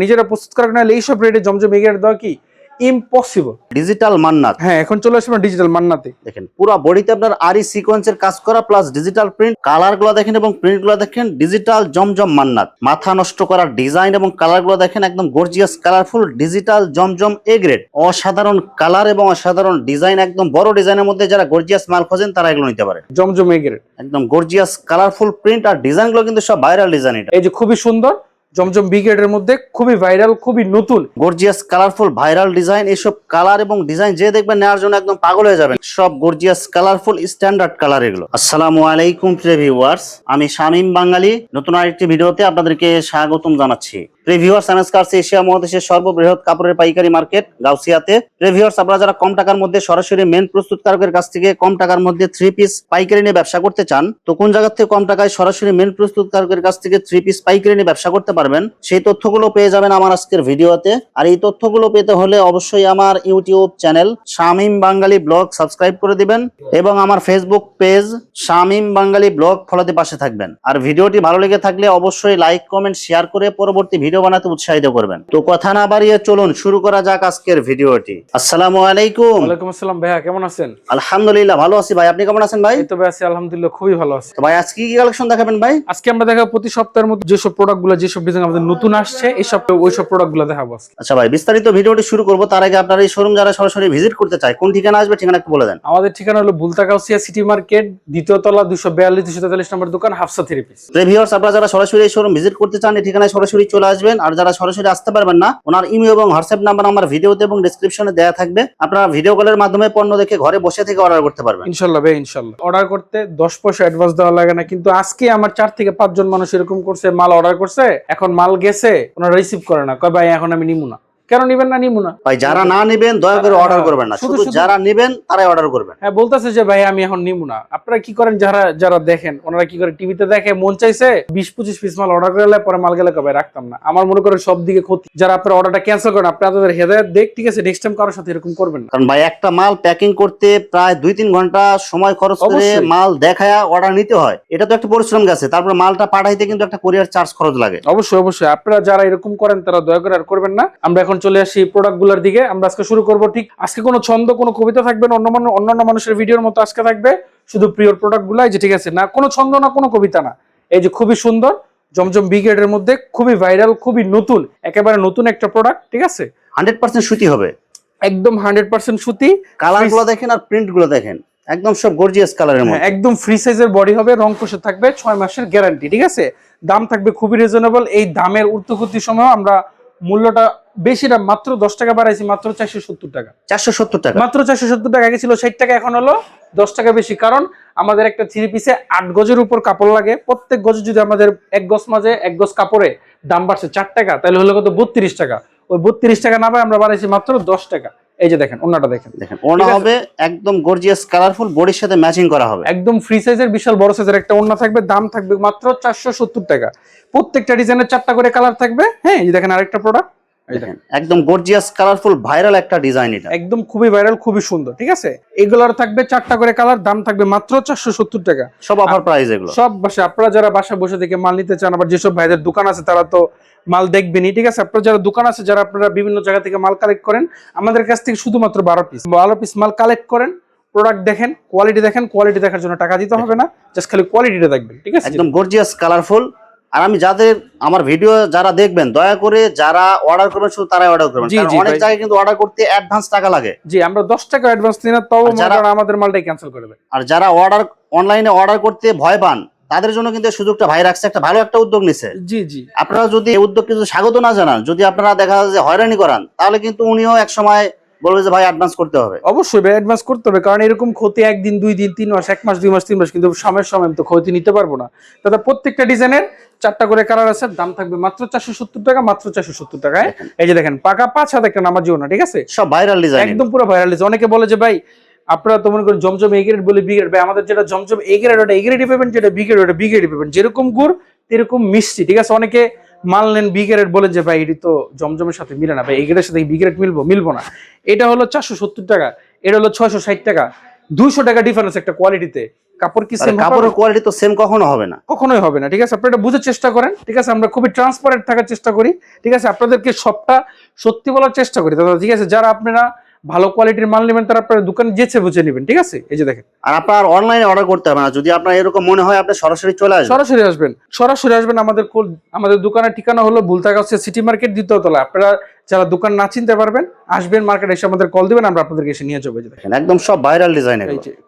নিজেরা প্রস্তুত করা না এইসব রেটে জমজম এগিয়ে দেওয়া কি ইম্পসিবল। ডিজিটাল মান্নাত হ্যাঁ, এখন চলে আসবে ডিজিটাল মান্নাতে। দেখেন পুরো বডিতে আপনার আরি সিকোয়েন্সের কাজ করা প্লাস ডিজিটাল প্রিন্ট, কালার গুলো দেখেন এবং প্রিন্ট গুলো দেখেন ডিজিটাল জমজম মান্নাত। মাথা নষ্ট করার ডিজাইন এবং কালার গুলো দেখেন একদম gorgeous colourful digital Zamzam A grade. অসাধারণ কালার এবং অসাধারণ ডিজাইন, একদম বড় ডিজাইনের মধ্যে যারা গর্জিয়াস মাল খোঁজেন তারা এগুলো নিতে পারে। জমজম এগিয়ে একদম গর্জিয়াস কালারফুল প্রিন্ট আর ডিজাইন গুলো কিন্তু সব ভাইরাল ডিজাইন। এটা এই যে খুবই সুন্দর জমজম বি গ্রেডের মধ্যে খুবই ভাইরাল, খুবই নতুন গর্জিয়াস কালারফুল ভাইরাল ডিজাইন। এইসব কালার এবং ডিজাইন যে দেখবেন নেওয়ার জন্য একদম পাগল হয়ে যাবেন। সব গর্জিয়াস কালারফুল স্ট্যান্ডার্ড কালার এগুলো। আসসালামু আলাইকুম প্রিয় ভিউয়ার্স, আমি শামীম বাঙালি নতুন আরেকটি ভিডিওতে আপনাদেরকে স্বাগতম জানাচ্ছি। প্রিভিউয়ার্স, এমএস কার্স এশিয়া মহাদেশের সর্ববৃহৎ কাপড়ের পাইকারি মার্কেট গাউসিয়াতে। প্রিভিউয়ার্স, আপনারা যারা কম টাকার মধ্যে সরাসরি মেন প্রস্তুতকারকের কাছ থেকে কম টাকার মধ্যে 3 পিস পাইকারি নিয়ে ব্যবসা করতে চান, তো কোন জায়গা থেকে কম টাকায় সরাসরি মেন প্রস্তুতকারকের কাছ থেকে 3 পিস পাইকারি নিয়ে ব্যবসা করতে পারবেন সেই তথ্যগুলো পেয়ে যাবেন আমার আজকের ভিডিওতে। আর এই তথ্যগুলো পেতে হলে অবশ্যই আমার ইউটিউব চ্যানেল শামীম বাঙালি ব্লগ সাবস্ক্রাইব করে দিবেন এবং আমার ফেসবুক পেজ শামীম বাঙালি ব্লগ ফলোতে পাশে থাকবেন। আর ভিডিওটি ভালো লেগে থাকলে অবশ্যই লাইক কমেন্ট শেয়ার করে পরবর্তী ভিডিও বানাতে উৎসাহিত করবেন। তো কথা না বাড়িয়ে চলুন শুরু করা যাক আজকের ভিডিওটি। আসসালামু আলাইকুম। ওয়ালাইকুম আসসালাম ভাইয়া, কেমন আছেন? আলহামদুলিল্লাহ ভালো আছি ভাই, আপনি কেমন আছেন ভাই? এই তো ভাই আছি আলহামদুলিল্লাহ, খুবই ভালো আছি। তো ভাই আজকে কি কালেকশন দেখাবেন ভাই? আজকে আমরা দেখাবো প্রতি সপ্তাহের মধ্যে যেসব প্রোডাক্টগুলো, যেসব ডিজাইন আমাদের নতুন আসছে এই সপ্তাহে ওইসব প্রোডাক্টগুলো দেখাবো আজকে। আচ্ছা ভাই, বিস্তারিত ভিডিওটি শুরু করব তার আগে আপনার এই শোরুম যারা সরাসরি ভিজিট করতে চায় কোন ঠিকানা আসবে ঠিকানা একটু বলে দেন। আমাদের ঠিকানা হলো বুলতা গাউসিয়া সিটি মার্কেট, দ্বিতীয় তলা, 242-243 নম্বর দোকান, হাফসা থ্রি পিস। ভিউয়ার্স, আপনারা যারা সরাসরি এই শোরুম ভিজিট করতে চান এই ঠিকানায় সরাসরি চলে আসবেন। আর যারা সরাসরি আসতে পারবেন না, ওনার ইমেল এবং হোয়াটসঅ্যাপ নাম্বার আমার ভিডিওতে এবং ডেসক্রিপশনে দেওয়া থাকবে। আপনারা ভিডিও কলের মাধ্যমে পণ্য দেখে ঘরে বসে থেকে অর্ডার করতে পারবেন ইনশাআল্লাহ ভাই, ইনশাআল্লাহ। অর্ডার করতে 10 পয়সা অ্যাডভান্স দেওয়া লাগে না, কিন্তু আজকে আমার 4 থেকে 5 জন মানুষ এরকম করছে, মাল অর্ডার করছে, এখন মাল গেছে, ওনারা রিসিভ করে না, কয় ভাই এখন আমি নিমু না। কেন নিবেন না? নিমু না ভাই। যারা না নেবেন দয়া করে অর্ডার করবেন না, শুধু যারা নেবেন তারাই অর্ডার করবেন। হ্যাঁ, বলতেছে যে ভাই আমি এখন নিমু না। আপনারা কি করেন, যারা যারা দেখেন ওনারা কি করে, টিভিতে দেখে মন চাইছে 20-25 পিস মাল অর্ডার করে পরে মাল গেলে কবে রাখতাম না। আমার মনে করেন সব দিকে ক্ষতি। যারা আপনারা অর্ডারটা ক্যান্সেল করেন আপনাদের হেদায়েত দেখ, ঠিক আছে, নেক্সট টাইম কারোর সাথে এরকম করবেন না। কারণ ভাই একটা মাল প্যাকিং করতে প্রায় 2-3 ঘন্টা সময় খরচ করে মাল দেখায়া অর্ডার নিতে হয়, এটা তো একটা পরিশ্রম গেছে। তারপর মালটা পাঠাইতে কিন্তু একটা কুরিয়ার চার্জ খরচ লাগে। অবশ্যই অবশ্যই আপনারা যারা এরকম করেন তারা দয়া করে আর করবেন না। আমরা এখন চলে আসি প্রোডাক্ট গুলোর দিকে। আমরা আজকে শুরু করব, ঠিক আজকে কোনো ছন্দ কোনো কবিতা থাকবে না, অন্যান্য মানুষের ভিডিওর মতো আজকে থাকবে শুধু প্রিয় প্রোডাক্ট গুলাই, যে ঠিক আছে না কোনো ছন্দ না কোনো কবিতা না। এই যে খুবই সুন্দর জমজম বি গ্রেডের মধ্যে খুবই ভাইরাল, খুবই নতুন, একেবারে নতুন একটা প্রোডাক্ট, ঠিক আছে। 100% সুতি হবে, একদম 100% সুতি। কালার গুলো দেখেন আর প্রিন্ট গুলো দেখেন, একদম সব গর্জিয়াস কালারের মধ্যে। একদম ফ্রি সাইজের বডি হবে, রং কোষে থাকবে, 6 মাসের গ্যারান্টি, ঠিক আছে। দাম থাকবে খুবই রিজনেবল। এই দামের ঊর্ধ্বগতির সময় আমরা মূল্যটা বেশি না, মাত্র 10 টাকা বাড়াইছি, মাত্র 470 টাকা। 470 টাকা মাত্র 470 টাকা। আগে ছিল 60 টাকা, এখন হলো 10 টাকা বেশি। কারণ আমাদের একটা 3 পিসে 8 গজের উপর কাপড় লাগে। প্রত্যেক গজে যদি আমাদের 1 গজ মাঝে 1 গজ কাপড়ে দাম বাড়ছে 4 টাকা, তাহলে হলো কত 32 টাকা। ওই 32 টাকা না পাই আমরা বাড়াইছি মাত্র 10 টাকা। এই যে দেখেন ওন্নাটা দেখেন, ওন্না হবে একদম গর্জিয়াস কালারফুল, বডির সাথে ম্যাচিং করা হবে। একদম ফ্রি সাইজের বিশাল বড় সাইজের একটা ওন্না থাকবে। দাম থাকবে মাত্র 470 টাকা। প্রত্যেকটা ডিজাইনের 4টা করে কালার থাকবে। হ্যাঁ, এই দেখেন আরেকটা প্রোডাক্ট, একদম গর্জিয়াস কালারফুল ভাইরাল একটা ডিজাইন। এটা একদম খুবই ভাইরাল, খুবই সুন্দর, ঠিক আছে। এগুলোর থাকবে 4টা করে কালার, দাম থাকবে মাত্র 470 টাকা। সব অফার প্রাইস এগুলো। সব বাসা আপনারা যারা বাসা বসে থেকে মাল নিতে চান, আবার যেসব ভাইদের দোকান আছে তারা তো মাল দেখবেনই, ঠিক আছে। আপনারা যারা দোকান আছে, যারা আপনারা বিভিন্ন জায়গা থেকে মাল কালেক্ট করেন, আমাদের কাছ থেকে শুধুমাত্র 12 পিস মাল কালেক্ট করেন, প্রোডাক্ট দেখেন, কোয়ালিটি দেখেন। কোয়ালিটি দেখার জন্য টাকা দিতে হবে না, জাস্ট খালি কোয়ালিটিটা দেখবেন, ঠিক আছে। একদম গর্জিয়াস কালারফুল। আর আমি যাদের আমার ভিডিও যারা দেখবেন দয়া করে যারা অর্ডার করবেন শুধু তারাই অর্ডার করবেন, কারণ অনেক জায়গায় কিন্তু অর্ডার করতে অ্যাডভান্স টাকা লাগে। জি, আমরা 10 টাকা অ্যাডভান্স নিই না, তাও আমাদের মালটাই ক্যান্সেল করে দেয়। আর যারা অনলাইনে অর্ডার করতে ভয় পান তাদের জন্য কিন্তু সুযোগটা ভাই রাখছে, একটা ভালো একটা উদ্যোগ নিছে। জি জি, আপনারা যদি এই উদ্যোগ কিছু স্বাগত না জানান, যদি আপনারা দেখা যায় যে হয়রানি করান, তাহলে কিন্তু উনিও এক সময় বলবে যে ভাই অ্যাডভান্স করতে হবে। অবশ্যই ভাই অ্যাডভান্স করতে হবে, কারণ এরকম ক্ষতি 1 দিন 2 দিন 3 মাস 1 মাস 2 মাস 3 মাস কিন্তু সময়ের সময় তো ক্ষতি নিতে পারবো না। তাতে প্রত্যেকটা ডিজাইনের 4টা করে কালার আছে, দাম থাকবে মাত্র 470 টাকা, মাত্র 470 টাকায়। এই যে দেখেন পাকা 5 হাত একটা নামার জন্য, ঠিক আছে। সব ভাইরাল ডিজাইন, একদম পুরো ভাইরাল ডিজাইন। অনেকে বলে যে ভাই আপনারা তো মনে করেন জমজম এ গ্রেড বলে বি গ্রেড। ভাই আমাদের যেটা জমজম এ গ্রেড ওটা এ গ্রেডই পাবেন, যেটা বি গ্রেড ওটা বি গ্রেডই পাবেন। যেরকম গুড় এরকম মিষ্টি, ঠিক আছে। অনেকে মাল নেন বি গ্রেড, বলেন যে ভাই এটি তো জমজমের সাথে মিলে না, ভাই এ গ্রেডের সাথে বি গ্রেড মিলবো না। এটা হলো 470 টাকা, এটা হলো 660 টাকা, 200 টাকা ডিফারেন্স একটা কোয়ালিটিতে। কাপড় কি সেম কাপড়ের কোয়ালিটি তো সেম কখনো হবে না, কখনোই হবে না। ঠিক আছে, আপনারা এটা বুঝার চেষ্টা করেন। ঠিক আছে, আমরা খুবই ট্রান্সপারেন্ট থাকার চেষ্টা করি। ঠিক আছে, আপনাদেরকে সবটা সত্যি বলার চেষ্টা করি দাদা। ঠিক আছে, যারা আপনারা ভালো কোয়ালিটির মাল নেবেন তারা আপনার দোকানে যেচে বুঝে নেবেন। ঠিক আছে, এই যে দেখেন। আর আপনার অনলাইনে অর্ডার করতে হবে না, যদি আপনার এরকম মনে হয় আপনি সরাসরি চলে আসবেন। সরাসরি আসবেন। আমাদের দোকানের ঠিকানা হলো ভুলতাগাছি সিটি মার্কেট, দ্বিতীয় তলা। আপনারা যারা দোকান না চিনতে পারবেন আসবেন মার্কেটে, এসে আমাদের কল দিবেন, আমরা আপনাদেরকে এসে নিয়ে যাবো। দেখেন একদম সব ভাইরাল ডিজাইন,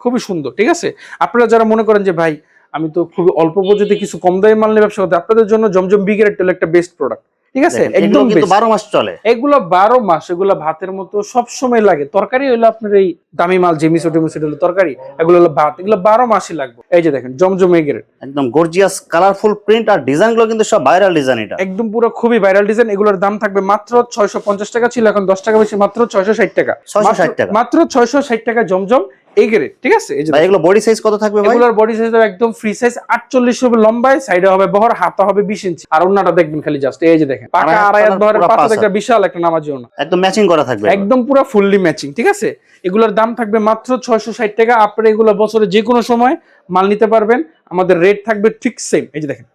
খুবই সুন্দর। ঠিক আছে, আপনারা যারা মনে করেন যে ভাই আমি তো খুবই অল্প বাজেটে কিছু কম দামে মাল নিয়ে ব্যবসা করতে, আপনাদের জন্য জমজম বিগ রেট হলো একটা বেস্ট প্রোডাক্ট। ঠিক আছে, একদম কিন্তু 12 মাস চলে এগুলো, 12 মাস। এগুলো ভাতের মতো সব সময় লাগে। তরকারি হলো আপনার এই দামি মাল যে মিসো হলো তরকারি, এগুলো হলো ভাত, এগুলো 12 মাসই লাগবে। এই যে দেখেন জমজম বিগ রেট, একদম গর্জিয়াস কালারফুল প্রিন্ট আর ডিজাইন গুলো কিন্তু সব ভাইরাল ডিজাইন। এটা একদম পুরো খুবই ভাইরাল ডিজাইন। এগুলোর দাম থাকবে মাত্র 650 টাকা, ছিল এখন 10 টাকা বেশি, মাত্র 660 টাকা। 660 টাকা, মাত্র 660 টাকা জমজম এই গ্রেড। ঠিক আছে, এই যে ভাই এগুলো বডি সাইজ কত থাকবে ভাই? এগুলোর বডি সাইজ একদম ফ্রি সাইজ 48 হবে লম্বায়, সাইডে হবে বহর, হাতা হবে 20 ইঞ্চি। আর ওন্নাটা দেখবেন খালি জাস্ট এই যে দেখেন, পাকা আড়াই হাত বহরের পাতা, একটা বিশাল একটা নামাজি ওন্না, একদম ম্যাচিং করা থাকবে, একদম পুরো ফুললি ম্যাচিং। ঠিক আছে, এগুলোর দাম থাকবে মাত্র 660 টাকা। আপনারা এগুলো বছরে যে কোনো সময় মাল নিতে পারবেন, আমাদের রেট থাকবে ঠিক সেম। এই যে দেখেন,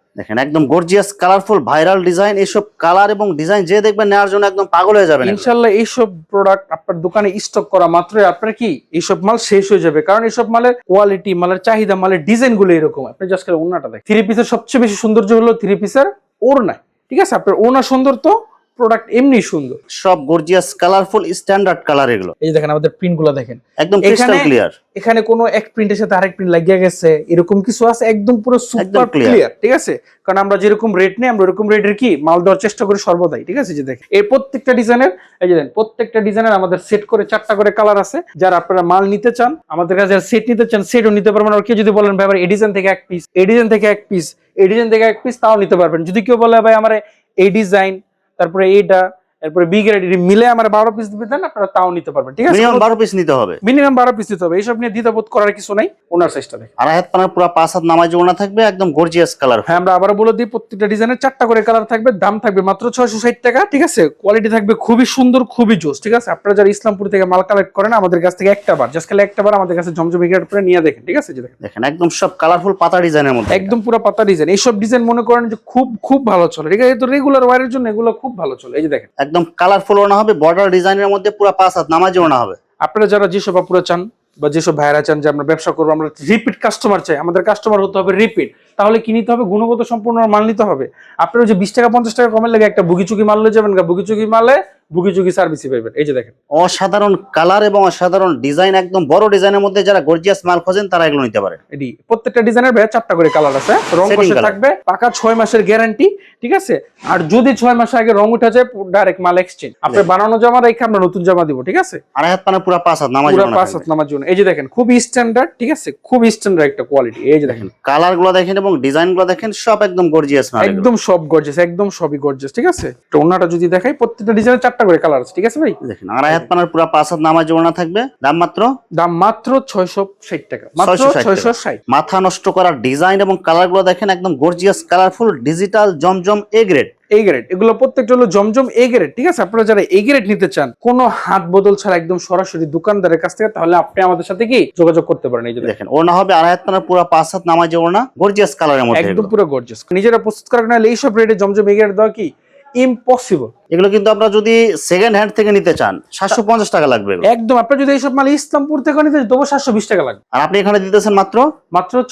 একদম গর্জিয়াস কালারফুল ভাইরাল ডিজাইন। এইসব কালার এবং ডিজাইন যে দেখবেন নেওয়ার জন্য একদম পাগল হয়ে যাবেন। ইনশাআল্লাহ এইসব প্রোডাক্ট আপনার দোকানে স্টক করা মাত্রই আপনার কি এইসব মাল শেষ হয়ে যাবে, কারণ এইসব মালের কোয়ালিটি, মালের চাহিদা, মালের ডিজাইন গুলো এরকম। আপনি জাস্ট ওড়নাটা দেখেন, থ্রি পিসের সবচেয়ে বেশি সৌন্দর্য হলো থ্রি পিসের ওড়না। ঠিক আছে, আপনার ওড়না সুন্দর তো প্রোডাক্ট এমনি সুন্দর, সব গর্জিয়াস কালারফুল স্ট্যান্ডার্ড কালার এগুলো। এই যে দেখেন আমাদের প্রিন্ট গুলো দেখেন, একদম ক্রিস্টাল ক্লিয়ার। এখানে কোনো এক প্রিন্টের সাথে আরেক প্রিন্ট লাগিয়ে গেছে এরকম কিছু আছে, একদম পুরো সুপার ক্লিয়ার। ঠিক আছে, কারণ আমরা যেরকম রেট নেই আমরা এরকম রেটের কি মাল দেওয়ার চেষ্টা করি সর্বদাই। ঠিক আছে, যে দেখেন এই প্রত্যেকটা ডিজাইনের, এই যে দেখেন প্রত্যেকটা ডিজাইনের আমাদের সেট করে 4টা করে কালার আছে। যারা আপনারা মাল নিতে চান আমাদের কাছে, সেট নিতে চান সেটও নিতে পারবেন। আর কেউ যদি বলেন ভাই আমার এই ডিজাইন থেকে এক পিস, এই ডিজাইন থেকে এক পিস, এই ডিজাইন থেকে এক পিস, তাও নিতে পারবেন। যদি কেউ বলে ভাই আমার এই ডিজাইন, তারপরে এইটা, এরপরে বিগ রেড মিলে আমার 12 পিস দিতে দেন, আপনারা তাও নিতে পারবেন। ঠিক আছে, মিনিমাম 12 পিস নিতে হবে, মিনিমাম 12 পিস দিতে হবে। এইসব নিয়ে দ্বিধাবোধ করার কিছু নাই। ওনার সাইজটা দেখেন, আড়াই হাত পানার পুরো 5 হাত নামাজি ওড়না থাকবে, একদম গর্জিয়াস কালার। হ্যাঁ, আমরা আবারো বলে দিই প্রত্যেকটা ডিজাইনের 4টা করে কালার থাকবে, দাম থাকবে মাত্র 660 টাকা। ঠিক আছে, কোয়ালিটি থাকবে খুবই সুন্দর, খুবই জোস। ঠিক আছে, আপনারা যারা ইসলামপুর থেকে মাল কালেক্ট করেন আমাদের কাছ থেকে একটা বার, জাস্ট খালি একটা বার আমাদের কাছে জমজম বিগ্রেড করে নিয়ে দেখেন। ঠিক আছে, যে দেখেন একদম সব কালারফুল পাতা ডিজাইনের মধ্যে, একদম পুরো পাতা ডিজাইন। এইসব ডিজাইন মনে করেন যে খুব খুব ভালো চলে। ঠিক আছে, তো রেগুলার ওয়্যারের জন্য এগুলো খুব ভালো চলে। এই যে দেখেন একদম কালারফুল ওড়না হবে, বর্ডার ডিজাইনের মধ্যে পুরো 5 হাত নামাজি ওড়না হবে। আপনারা যারা যেসব আপুরা চান বা যেসব ভাইরা চান যে আমরা ব্যবসা করবো, আমরা রিপিট কাস্টমার চাই, আমাদের কাস্টমার হতে হবে রিপিট, তাহলে কি নিতে হবে? গুণগত সম্পূর্ণ মাল নিতে হবে। আপনারা যে 20 টাকা 50 টাকা কমের লাগে একটা বুগিচুকি মাল লয়ে যাবেন, বুগিচুকি মালে বুগিচুকি সার্ভিসই পাবেন। এই যে দেখেন অসাধারণ কালার এবং অসাধারণ ডিজাইন, একদম বড় ডিজাইনের মধ্যে যারা গর্জিয়াস মাল খোঁজেন তারা এগুলো নিতে পারে। এডি প্রত্যেকটা ডিজাইনের ভাই 4টা করে কালার আছে, রং কষে থাকবে, পাকা 6 মাসের গ্যারান্টি। ঠিক আছে, আর যদি 6 মাস আগে রং উঠে যায় ডাইরেক্ট মাল এক্সচেঞ্জ, আপনি বানানো জামা রেখে আমরা নতুন জামা দিব। ঠিক আছে, আড়াই হাত পানার পুরো 5 হাত নামাজি ওড়না, 5 হাত নামার জন্য। এই যে দেখেন খুবই স্ট্যান্ডার্ড। ঠিক আছে, খুবই স্ট্যান্ডার্ড একটা কোয়ালিটি। এই যে দেখেন কালার গুলো দেখেন এবং ডিজাইন গুলো দেখেন, সব একদম গর্জিয়াস মাল, একদম সব গর্জিয়াস, একদম সবই গর্জিয়াস। ঠিক আছে, তো ওন্নাটা যদি দেখাই প্রত্যেকটা ডিজাইনের 4টা করে কালার আছে। ঠিক আছে ভাই, দেখেন আড়াই হাত পানার পুরো 5 হাত নামাজি ওড়না থাকবে, দাম মাত্র 660 টাকা, মাত্র 660। মাথা নষ্ট করার ডিজাইন এবং কালার গুলো দেখেন, একদম gorgeous colourful digital Zamzam A grade. এই গ্রেড এগুলো প্রত্যেকটা হলো জমজম এই গ্রেড। ঠিক আছে, আপনারা যারা এই গ্রেড নিতে চান কোনো হাত বদল ছাড়া একদম সরাসরি দোকানদারের কাছ থেকে, তাহলে আপনি আমাদের সাথে কি যোগাযোগ করতে পারেন। এই যে দেখেন ওড়না হবে আড়াই হাত পানার পুরো 5 হাত নামাজি ওড়না, গর্জিয়াস কালারের মধ্যে, একদম পুরো গর্জিয়াস। নিজেরা প্রস্তুত করা না এইসব রেটে জমজম এই গ্রেড দেওয়া কি ইম্পসিবল। এগুলো কিন্তু আপনারা যদি সেকেন্ড হ্যান্ড থেকে নিতে চান 750 টাকা লাগবে একদম। আপনারা যদি এইসব মাল ইসলামপুর থেকে নিতে চান তবু 720 টাকা লাগবে, আর আপনি এখানে দিতেছেন মাত্র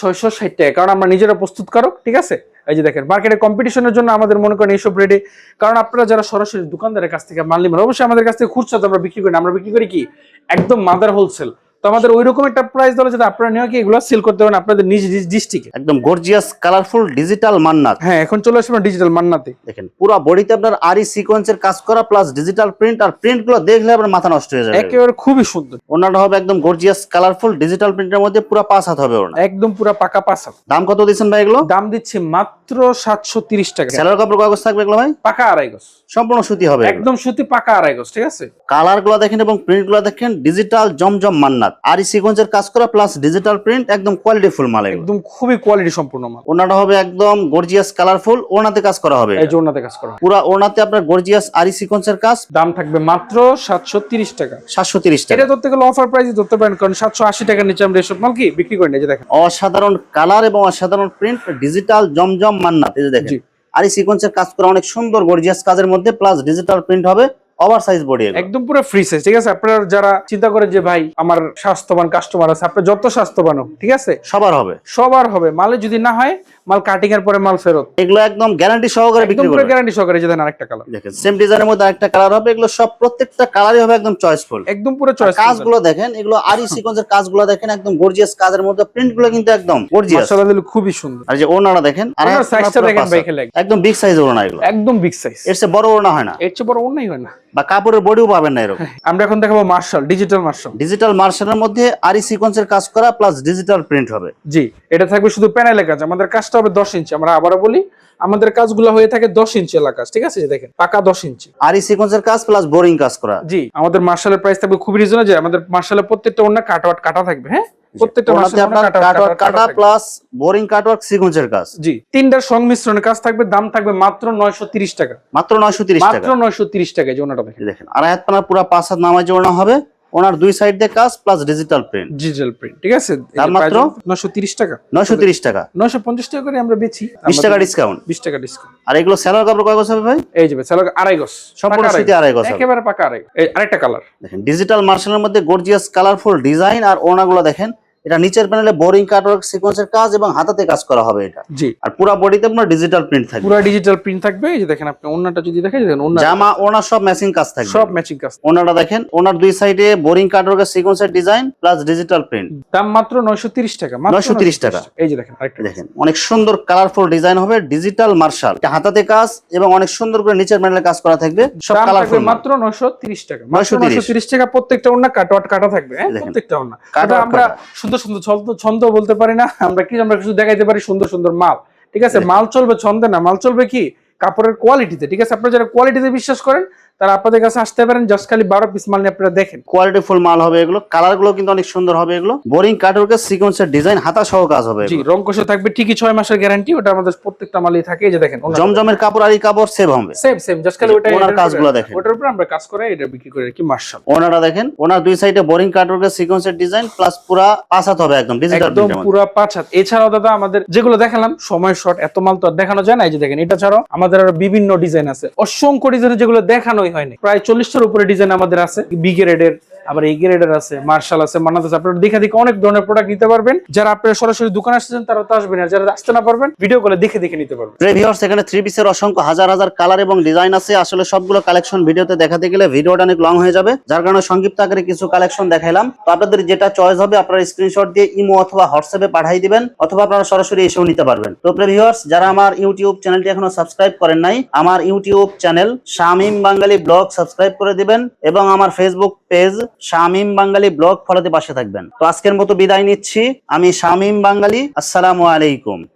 660 টাকা, কারণ আমরা নিজেরা প্রস্তুতকারক। ঠিক আছে, এই যে দেখেন মার্কেটে কম্পিটিশনের জন্য আমাদের মনে করেন এইসব রেটে, কারণ আপনারা যারা সরাসরি দোকানদারের কাছ থেকে মাল নেবেন, অবশ্যই আমাদের কাছ থেকে খুচরা আমরা বিক্রি করি না, আমরা বিক্রি করি কি একদম মাদার হোলসেল। তো আমাদের ওইরকম একটা প্রাইস দেওয়া যাতে আপনারা নিয়ে কি এগুলো সেল করতে পারেন আপনাদের নিজ ডিস্ট্রিক্টে। একদম গর্জিয়াস কালারফুল ডিজিটাল মান্নাত। হ্যাঁ, এখন চলে আসবে ডিজিটাল মান্নাতে। দেখেন পুরো বডিতে আপনার আরি সিকোয়েন্সের কাজ করা প্লাস ডিজিটাল প্রিন্ট, আর প্রিন্ট গুলো দেখলে আপনার মাথা নষ্ট হয়ে যাবে, একেবারে খুবই সুন্দর। ওড়নাটা হবে একদম গর্জিয়াস কালারফুল ডিজিটাল প্রিন্টের মধ্যে পুরো 5 হাত হবে ওড়না, একদম পুরো পাকা 5 হাত। দাম কত দিচ্ছেন ভাই এগুলো? দাম দিচ্ছে মাত্র 730 টাকা। সেলার কাপড় কাগজ থাকবে এগুলো ভাই? পাকা 2.5 গজ, সম্পূর্ণ সুতি হবে, একদম সুতি পাকা 2.5 গজ। ঠিক আছে, কালার গুলো দেখেন এবং প্রিন্ট গুলো দেখেন, ডিজিটাল জমজম মান্নাত। হাত আরি সিকোয়েন্সের কাজ করা প্লাস ডিজিটাল প্রিন্ট, একদম কোয়ালিটি ফুল মাল, একদম খুবই কোয়ালিটি সম্পূর্ণ মাল। ওনাটা হবে একদম গর্জিয়াস কালারফুল, ওনাতে কাজ করা হবে, এই যে ওনাতে কাজ করা, পুরো ওনাতে আপনার গর্জিয়াস আরি সিকোয়েন্সের কাজ। দাম থাকবে মাত্র 730 টাকা। 730 টাকা। এটা ধরতে গেলে অফার প্রাইসে ধরতে পারেন, কারণ 780 টাকার নিচে আমরা এসব মাল কি বিক্রি করি না। এই যে দেখেন অসাধারণ কালার এবং অসাধারণ প্রিন্ট, ডিজিটাল জমজম মান্নাত। এই যে দেখেন আরি সিকোয়েন্সের কাজ করা অনেক সুন্দর গর্জিয়াস কাজের মধ্যে, প্লাস ডিজিটাল প্রিন্ট হবে, ওভার সাইজ বডি, একদম পুরো ফ্রি সাইজ। ঠিক আছে, আপনারা যারা চিন্তা করে যে ভাই আমার স্বাস্থ্যবান কাস্টমার আছে, আপনি যত স্বাস্থ্যবান হোক, ঠিক আছে, সবার হবে। মালে যদি না হয়, মাল কাটিং এর পরে মাল ফেরত। এগুলো একদম গ্যারান্টি সহকারে বিক্রি করবে, গ্যারান্টি সহকারে। যে দেন আরেকটা কালার দেখেন, সেম ডিজাইনের মধ্যে আরেকটা কালার হবে। এগুলো সব প্রত্যেকটা কালারই হবে একদম চয়েসফুল, একদম পুরো চয়েস। কাজগুলো দেখেন, এগুলো আরি সিকোয়েন্সের কাজগুলো দেখেন, একদম গর্জিয়াস কাজের মধ্যে, প্রিন্টগুলো কিন্তু একদম গর্জিয়াস, মাশাআল্লাহ খুবই সুন্দর। আর যে ওনাটা দেখেন, ওনার সাইজটা দেখেন ভাই, খেলে একদম বিগ সাইজ ওনা, এগুলো একদম বিগ সাইজ। এর চেয়ে বড় ওনা হয় না, এর চেয়ে বড় ওনাই হয় না, বা কাপড়ের বডিও পাবেন না এরকম। আমরা এখন দেখাবো মার্শাল, ডিজিটাল মার্শাল। ডিজিটাল মার্শালের মধ্যে আরি সিকোয়েন্সের কাজ করা প্লাস ডিজিটাল প্রিন্ট হবে। জি, এটা থাকবে শুধু প্যানেলের কাজ। আমাদের কাজটা হবে 10 ইঞ্চি। আমরা আবারও বলি, আমাদের কাজগুলো হয়ে থাকে 10 ইঞ্চি এলাকা কাজ, ঠিক আছে। দেখেন পাকা 10 ইঞ্চি আরি সিকোয়েন্সের কাজ প্লাস বোরিং কাজ করা। জি, আমাদের মার্শালের প্রাইস থাকবে খুবই রিজনেবল। যে আমাদের মার্শালের প্রত্যেকটা ওন্না কাটওয়ার্ক কাটা থাকবে। হ্যাঁ, প্রত্যেকটা মার্শাল আপনার কাটওয়ার্ক কাটা প্লাস বোরিং কাটওয়ার্ক সিকোয়েন্সের কাজ। জি, তিনটার সংমিশ্রণে কাজ থাকবে। দাম থাকবে মাত্র 930 টাকা। মাত্র 930 টাকা, মাত্র 930 টাকা। যে ওনাটা দেখেন, আর হাত পানা পুরো 5 হাত নামাজে ওনা হবে, ওনার দুই সাইড দিয়ে কাজ plus digital print. Digital print, ঠিক আছে। দাম মাত্র 930 টাকা। 930 টাকা, 950 টাকা করে আমরা বেচি। 20 টাকা ডিসকাউন্ট, 20 টাকা ডিসকাউন্ট। আর এগুলো সেলার কাপড় কয় গজ হবে ভাই? এই যে সেলার আড়াই গজ, সম্পূর্ণ সুতি আড়াই গজ, একেবারে পাকা আড়াই। এই আরেকটা কালার দেখেন, ডিজিটাল মার্শালের মধ্যে গর্জিয়াস কালারফুল ডিজাইন, আর ওনাগুলো দেখেন, এটা নিচের প্যানেলে বোরিং কাটওয়ার্ক সিকোয়েন্সের কাজ এবং হাতাতে কাজ করা হবে এটা। জি, আর পুরো বডিতে আপনার ডিজিটাল প্রিন্ট থাকবে, পুরো ডিজিটাল প্রিন্ট থাকবে। এই যে দেখেন, আপনি ওন্নাটা যদি দেখেন, দেখেন ওন্না, জামা ওনা সব ম্যাচিং কাজ থাকবে, সব ম্যাচিং কাজ। ওনাটা দেখেন, ওনার দুই সাইডে বোরিং কাটওয়ার্ক সিকোয়েন্সের ডিজাইন প্লাস ডিজিটাল প্রিন্ট। দাম মাত্র 930 টাকা। 930 টাকা। এই যে দেখেন আরেকটা, দেখেন অনেক সুন্দর কালারফুল ডিজাইন হবে, ডিজিটাল মার্শাল, এটা হাতাতে কাজ এবং অনেক সুন্দর করে নিচের প্যানেলে কাজ করা থাকবে, সব দাম থাকবে কালারফুল। মাত্র 930 টাকা। মাত্র 930 টাকা। প্রত্যেকটা ওন্না কাটওয়ার্ক কাটা থাকবে। হ্যাঁ, প্রত্যেকটা ওন্না কাটা। আমরা সুন্দর সুন্দর ছন্দ বলতে পারি না, আমরা কিছু দেখাইতে পারি সুন্দর সুন্দর মাল, ঠিক আছে। মাল চলবে ছন্দে না, মাল চলবে কি কাপড়ের কোয়ালিটিতে, ঠিক আছে। আপনারা যারা কোয়ালিটিতে বিশ্বাস করেন, তারা আপনাদের কাছে আসতে পারেন। জাস্ট খালি 12 পিস মাল নিয়ে আপনারা দেখেন, কোয়ালিটি ফুল মাল হবে এগুলো, কালার গুলো কিন্তু অনেক সুন্দর হবে এগুলো, বোরিং কাটওয়ার্কের সিকোয়েন্সের ডিজাইন, হাতা সহ কাজ হবে। জি, রং কষে থাকবে ঠিকই, 6 মাসের গ্যারান্টি। ওটা আমাদের প্রত্যেকটা মালই থাকে। এই যে দেখেন, জমজমের কাপড় আর এই কাপড় সেম হবে, সেম জাস্ট খালি ওটা ওনার কাজগুলো দেখেন, ওটার উপর আমরা কাজ করে এটা বিক্রি করে কি মার্শাল। ওনাটা দেখেন, ওনার দুই সাইডে বোরিং কাটওয়ার্কের সিকোয়েন্সের ডিজাইন প্লাস পুরা 5 হাত হবে একদম ডিজিটাল একদম পুরো 5 হাত। এছাড়াও দাদা আমাদের যেগুলো দেখালাম, সময় শর্ট, এত মাল তো আর দেখানো যায় না। এই যে দেখেন, এটা ছাড়াও আমাদের আরো বিভিন্ন ডিজাইন আছে, অসংখ্য ডিজাইন, যেগুলো দেখানোই হয়নি। প্রায় 40টার উপরে ডিজাইন আমাদের আছে। বি গ্রেডের, আবার এই গ্রেডের আছে, মার্শাল আছে, মান্নাত আছে। আপনারা দেখে অনেক ধরনের প্রোডাক্ট নিতে পারবেন। যারা আপনারা সরাসরি দোকানে আসছেন তারা তো আসবেন, আর যারা আসতে না পারবেন ভিডিও কলে দেখে নিতে পারবেন। ভিউয়ার্স, এখানে 3 পিসের অসংখ্য হাজার হাজার কালার এবং ডিজাইন আছে। আসলে সবগুলো কালেকশন ভিডিওতে দেখাতে গেলে ভিডিওটা অনেক লং হয়ে যাবে, যার কারণে সংক্ষিপ্ত আকারে কিছু কালেকশন দেখাইলাম। তো আপনাদের যেটা চয়েস হবে আপনারা স্ক্রিনশট দিয়ে ইমো অথবা হোয়াটসঅ্যাপে পাঠিয়ে দিবেন, অথবা আপনারা সরাসরি এসেও নিতে পারবেন। তো ভিউয়ার্স, যারা আমার ইউটিউব চ্যানেলটি এখনো সাবস্ক্রাইব করেন নাই, আমার ইউটিউব চ্যানেল শামীম বাঙালি ব্লগ সাবস্ক্রাইব করে দিবেন, এবং আমার ফেসবুক পেজ শামীম বাঙালি ব্লগ ফলোতে পাশে থাকবেন। তো আজকের মতো বিদায় নিচ্ছি, আমি শামীম বাঙালি। আসসালামু আলাইকুম।